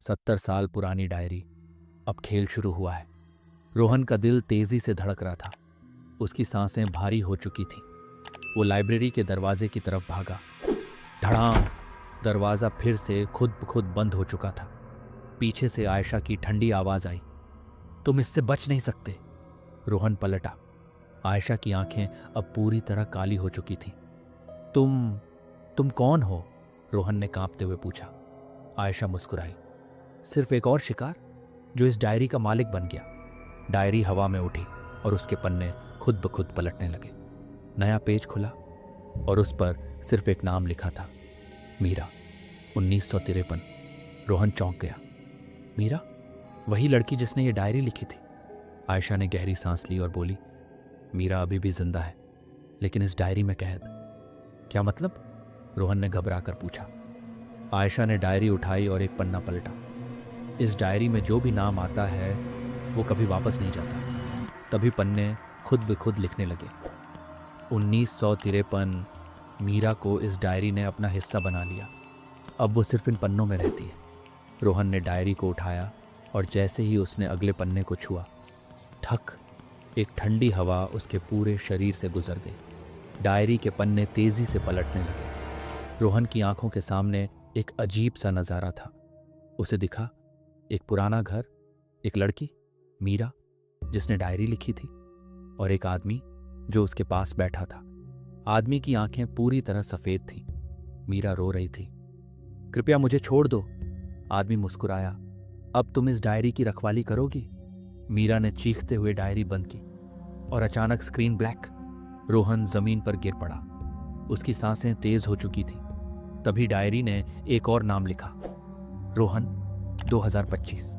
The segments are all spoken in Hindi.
70 साल पुरानी डायरी। अब खेल शुरू हुआ है। रोहन का दिल तेजी से धड़क रहा था। उसकी सांसें भारी हो चुकी थीं। वो लाइब्रेरी के दरवाजे की तरफ भागा। धड़ाम! दरवाजा फिर से खुद ब खुद बंद हो चुका था। पीछे से आयशा की ठंडी आवाज आई, तुम इससे बच नहीं सकते। रोहन पलटा। आयशा की आंखें अब पूरी तरह काली हो चुकी थीं। तुम कौन हो? रोहन ने कांपते हुए पूछा। आयशा मुस्कुराई। सिर्फ एक और शिकार जो इस डायरी का मालिक बन गया। डायरी हवा में उठी और उसके पन्ने खुद ब खुद पलटने लगे। नया पेज खुला और उस पर सिर्फ एक नाम लिखा था, मीरा, 1953। रोहन चौंक गया। मीरा? वही लड़की जिसने ये डायरी लिखी थी। आयशा ने गहरी सांस ली और बोली, मीरा अभी भी जिंदा है, लेकिन इस डायरी में कैद। क्या मतलब? रोहन ने घबरा कर पूछा। आयशा ने डायरी उठाई और एक पन्ना पलटा। इस डायरी में जो भी नाम आता है वो कभी वापस नहीं जाता। तभी पन्ने खुद ब खुद लिखने लगे, 1953। मीरा को इस डायरी ने अपना हिस्सा बना लिया। अब वो सिर्फ इन पन्नों में रहती है। रोहन ने डायरी को उठाया और जैसे ही उसने अगले पन्ने को छुआ, ठक! एक ठंडी हवा उसके पूरे शरीर से गुजर गई। डायरी के पन्ने तेजी से पलटने लगे। रोहन की आंखों के सामने एक अजीब सा नजारा था। उसे दिखा एक पुराना घर, एक लड़की, मीरा, जिसने डायरी लिखी थी, और एक आदमी जो उसके पास बैठा था। आदमी की आंखें पूरी तरह सफेद थीं। मीरा रो रही थी। कृपया मुझे छोड़ दो। आदमी मुस्कुराया। अब तुम इस डायरी की रखवाली करोगी? मीरा ने चीखते हुए डायरी बंद की और अचानक स्क्रीन ब्लैक। रोहन जमीन पर गिर पड़ा। उसकी सांसें तेज हो चुकी थीं। तभी डायरी ने एक और नाम लिखा, रोहन, 2025।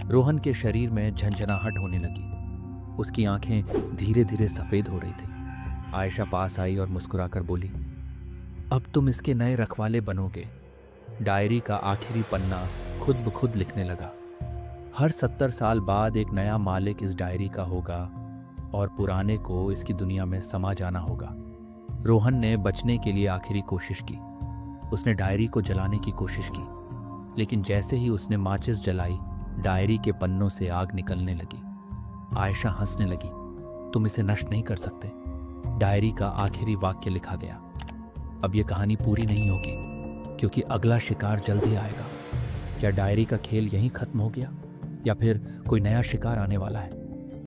रोहन के शरीर में झंझनाहट होने लगी। उसकी आंखें धीरे धीरे सफेद हो रही थी। आयशा पास आई और मुस्कुराकर बोली, अब तुम इसके नए रखवाले बनोगे। डायरी का आखिरी पन्ना खुद ब खुद लिखने लगा, हर 70 साल बाद एक नया मालिक इस डायरी का होगा और पुराने को इसकी दुनिया में समा जाना होगा। रोहन ने बचने के लिए आखिरी कोशिश की। उसने डायरी को जलाने की कोशिश की, लेकिन जैसे ही उसने माचिस जलाई, डायरी के पन्नों से आग निकलने लगी। आयशा हंसने लगी। तुम इसे नष्ट नहीं कर सकते। डायरी का आखिरी वाक्य लिखा गया। अब यह कहानी पूरी नहीं होगी, क्योंकि अगला शिकार जल्द ही आएगा। क्या डायरी का खेल यहीं खत्म हो गया, या फिर कोई नया शिकार आने वाला है?